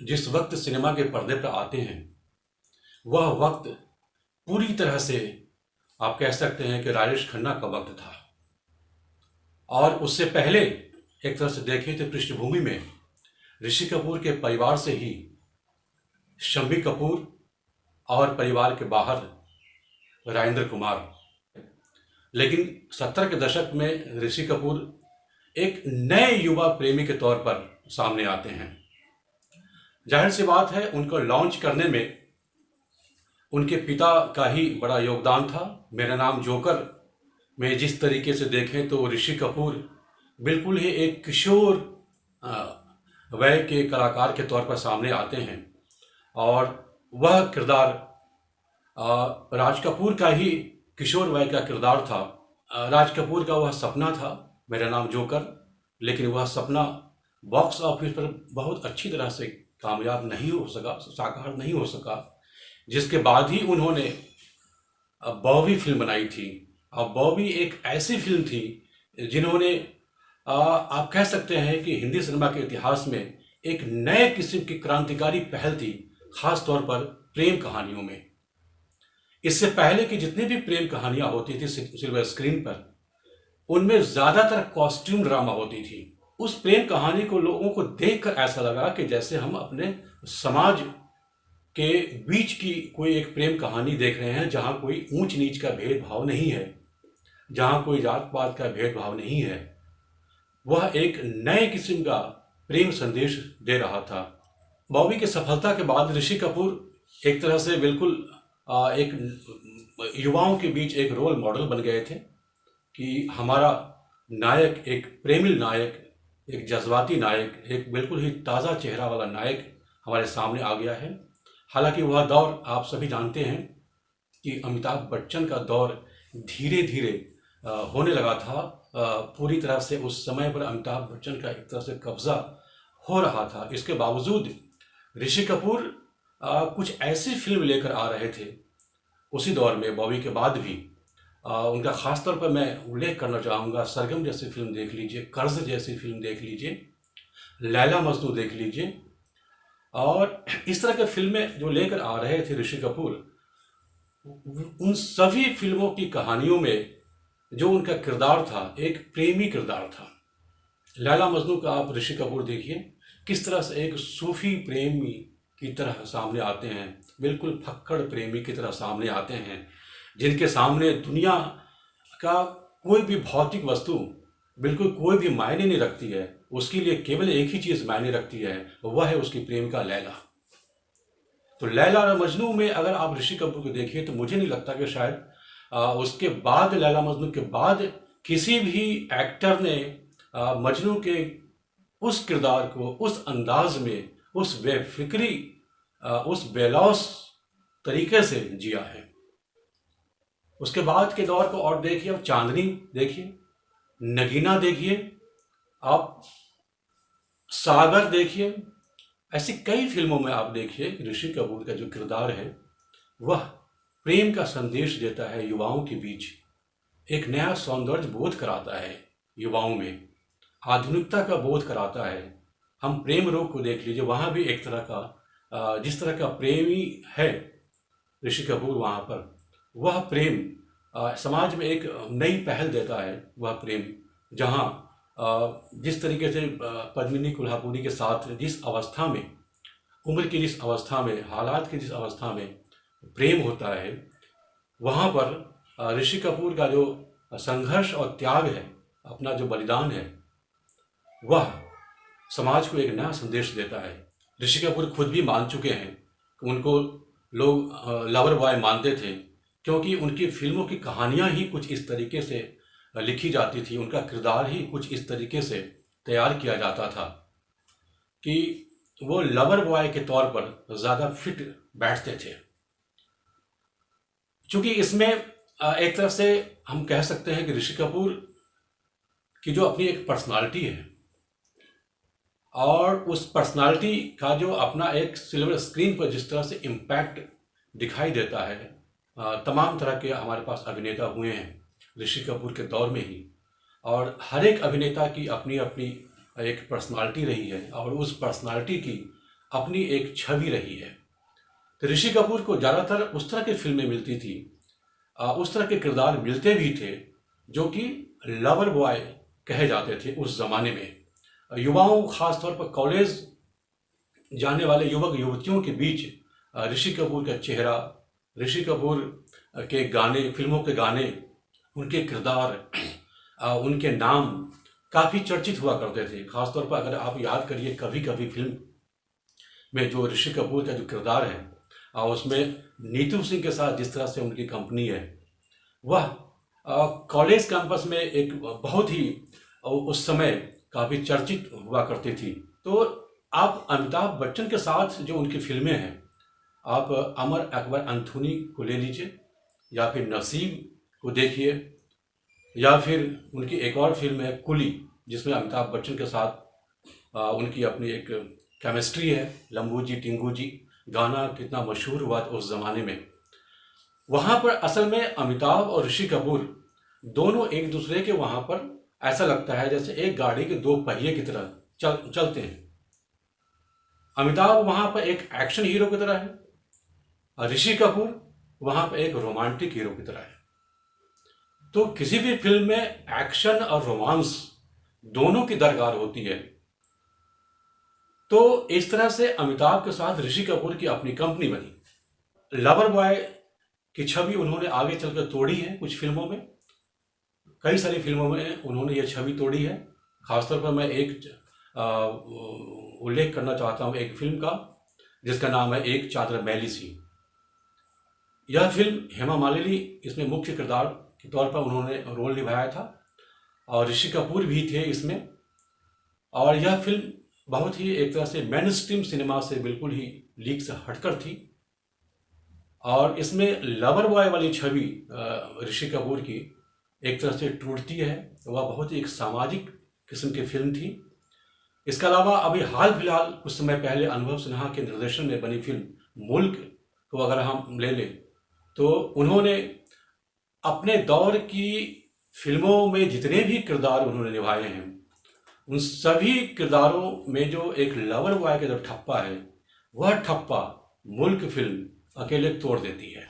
जिस वक्त सिनेमा के पर्दे पर आते हैं वह वक्त पूरी तरह से आप कह सकते हैं कि राजेश खन्ना का वक्त था। और उससे पहले एक तरह से देखें तो पृष्ठभूमि में ऋषि कपूर के परिवार से ही शम्मी कपूर और परिवार के बाहर राजेंद्र कुमार, लेकिन 70 के दशक में ऋषि कपूर एक नए युवा प्रेमी के तौर पर सामने आते हैं। जाहिर सी बात है उनको लॉन्च करने में उनके पिता का ही बड़ा योगदान था। मेरा नाम जोकर में जिस तरीके से देखें तो ऋषि कपूर बिल्कुल ही एक किशोर वय के कलाकार के तौर पर सामने आते हैं और वह किरदार राज कपूर का ही किशोर वय का किरदार था। राज कपूर का वह सपना था मेरा नाम जोकर, लेकिन वह सपना बॉक्स ऑफिस पर बहुत अच्छी तरह से कामयाब नहीं हो सका, साकार नहीं हो सका, जिसके बाद ही उन्होंने बॉबी फिल्म बनाई थी। और बॉबी एक ऐसी फिल्म थी जिन्होंने आप कह सकते हैं कि हिंदी सिनेमा के इतिहास में एक नए किस्म की क्रांतिकारी पहल थी, खास तौर पर प्रेम कहानियों में। इससे पहले की जितनी भी प्रेम कहानियां होती थी सिल्वर स्क्रीन पर, उनमें ज्यादातर कॉस्ट्यूम ड्रामा होती थी। उस प्रेम कहानी को लोगों को देखकर ऐसा लगा कि जैसे हम अपने समाज के बीच की कोई एक प्रेम कहानी देख रहे हैं, जहां कोई ऊंच नीच का भेदभाव नहीं है, जहां कोई जात पात का भेदभाव नहीं है। वह एक नए किस्म का प्रेम संदेश दे रहा था। बॉबी की सफलता के बाद ऋषि कपूर एक तरह से बिल्कुल एक युवाओं के बीच एक रोल मॉडल बन गए थे कि हमारा नायक एक प्रेमिल नायक, एक जज्बाती नायक, एक बिल्कुल ही ताज़ा चेहरा वाला नायक हमारे सामने आ गया है। हालांकि वह दौर आप सभी जानते हैं कि अमिताभ बच्चन का दौर धीरे धीरे होने लगा था। पूरी तरह से उस समय पर अमिताभ बच्चन का एक तरह से कब्जा हो रहा था। इसके बावजूद ऋषि कपूर कुछ ऐसी फिल्म लेकर आ रहे थे उसी दौर में, बॉबी के बाद भी। उनका खास तौर पर मैं उल्लेख करना चाहूँगा, सरगम जैसी फिल्म देख लीजिए, कर्ज जैसी फिल्म देख लीजिए, लैला मजनू देख लीजिए। और इस तरह के फिल्में जो लेकर आ रहे थे ऋषि कपूर, उन सभी फिल्मों की कहानियों में जो उनका किरदार था एक प्रेमी किरदार था। लैला मजनू का आप ऋषि कपूर देखिए किस तरह से एक सूफी प्रेमी की तरह सामने आते हैं, बिल्कुल फक्कड़ प्रेमी की तरह सामने आते हैं, जिनके सामने दुनिया का कोई भी भौतिक वस्तु बिल्कुल कोई भी मायने नहीं रखती है। उसके लिए केवल एक ही चीज़ मायने रखती है, वह है उसकी प्रेमिका लैला। तो लैला और मजनू में अगर आप ऋषि कपूर को देखिए तो मुझे नहीं लगता कि शायद उसके बाद, लैला मजनू के बाद, किसी भी एक्टर ने मजनू के उस किरदार को उस अंदाज में, उस बेफिक्री, उस बेलौस तरीके से जिया है। उसके बाद के दौर को और देखिए, आप चांदनी देखिए, नगीना देखिए, आप सागर देखिए, ऐसी कई फिल्मों में आप देखिए ऋषि कपूर का जो किरदार है वह प्रेम का संदेश देता है युवाओं के बीच, एक नया सौंदर्य बोध कराता है युवाओं में, आधुनिकता का बोध कराता है। हम प्रेम रोग को देख लीजिए, वहाँ भी एक तरह का जिस तरह का प्रेमी है ऋषि कपूर, वहाँ पर वह प्रेम समाज में एक नई पहल देता है। वह प्रेम जहाँ जिस तरीके से पद्मिनी कोल्हापुरी के साथ जिस अवस्था में, उम्र की जिस अवस्था में, हालात की जिस अवस्था में प्रेम होता है, वहाँ पर ऋषि कपूर का जो संघर्ष और त्याग है, अपना जो बलिदान है, वह समाज को एक नया संदेश देता है। ऋषि कपूर खुद भी मान चुके हैं कि उनको लोग लवर बॉय मानते थे, क्योंकि उनकी फिल्मों की कहानियाँ ही कुछ इस तरीके से लिखी जाती थी, उनका किरदार ही कुछ इस तरीके से तैयार किया जाता था कि वो लवर बॉय के तौर पर ज़्यादा फिट बैठते थे। चूँकि इसमें एक तरफ से हम कह सकते हैं कि ऋषि कपूर की जो अपनी एक पर्सनालिटी है और उस पर्सनालिटी का जो अपना एक सिल्वर स्क्रीन पर जिस तरह से इम्पैक्ट दिखाई देता है, तमाम तरह के हमारे पास अभिनेता हुए हैं ऋषि कपूर के दौर में ही, और हर एक अभिनेता की अपनी अपनी एक पर्सनालिटी रही है और उस पर्सनालिटी की अपनी एक छवि रही है। तो ऋषि कपूर को ज़्यादातर उस तरह की फिल्में मिलती थी, उस तरह के किरदार मिलते भी थे जो कि लवर बॉय कहे जाते थे उस ज़माने में। युवाओं, खासतौर पर कॉलेज जाने वाले युवक युवतियों के बीच ऋषि कपूर का चेहरा, ऋषि कपूर के गाने, फिल्मों के गाने, उनके किरदार, उनके नाम काफ़ी चर्चित हुआ करते थे। खासतौर पर अगर आप याद करिए कभी कभी फिल्म में जो ऋषि कपूर का जो किरदार है, उसमें नीतू सिंह के साथ जिस तरह से उनकी कंपनी है, वह कॉलेज कैंपस में एक बहुत ही उस समय काफ़ी चर्चित हुआ करती थी। तो आप अमिताभ बच्चन के साथ जो उनकी फिल्में हैं, आप अमर अकबर अंथोनी को ले लीजिए, या फिर नसीब को देखिए, या फिर उनकी एक और फिल्म है कुली, जिसमें अमिताभ बच्चन के साथ उनकी अपनी एक केमिस्ट्री है, लंबू जी टिंगू जी, गाना कितना मशहूर हुआ था उस ज़माने में। वहाँ पर असल में अमिताभ और ऋषि कपूर दोनों एक दूसरे के वहाँ पर ऐसा लगता है जैसे एक गाड़ी के दो पहिए की तरह चलते हैं। अमिताभ वहाँ पर एक एक्शन हीरो की तरह है और ऋषि कपूर वहाँ पर एक रोमांटिक हीरो की तरह है। तो किसी भी फिल्म में एक्शन और रोमांस दोनों की दरकार होती है। तो इस तरह से अमिताभ के साथ ऋषि कपूर की अपनी कंपनी बनी। लवर बॉय की छवि उन्होंने आगे चलकर तोड़ी है कुछ फिल्मों में, कई सारी फिल्मों में उन्होंने ये छवि तोड़ी है। खासतौर पर मैं एक उल्लेख करना चाहता हूँ एक फिल्म का, जिसका नाम है एक चादर मैली सी। यह फिल्म हेमा मालिनी इसमें मुख्य किरदार के तौर पर उन्होंने रोल निभाया था और ऋषि कपूर भी थे इसमें। और यह फिल्म बहुत ही एक तरह से मेन स्ट्रीम सिनेमा से बिल्कुल ही लीक से हटकर थी और इसमें लवर बॉय वाली छवि ऋषि कपूर की एक तरह से टूटती है। वह बहुत ही एक सामाजिक किस्म की फिल्म थी। इसके अलावा अभी हाल फिलहाल कुछ समय पहले अनुभव सिन्हा के निर्देशन में बनी फिल्म मुल्क को अगर हम ले लें तो उन्होंने अपने दौर की फिल्मों में जितने भी किरदार उन्होंने निभाए हैं, उन सभी किरदारों में जो एक लवर बॉय का जो ठप्पा है, वह ठप्पा मुल्क फिल्म अकेले तोड़ देती है।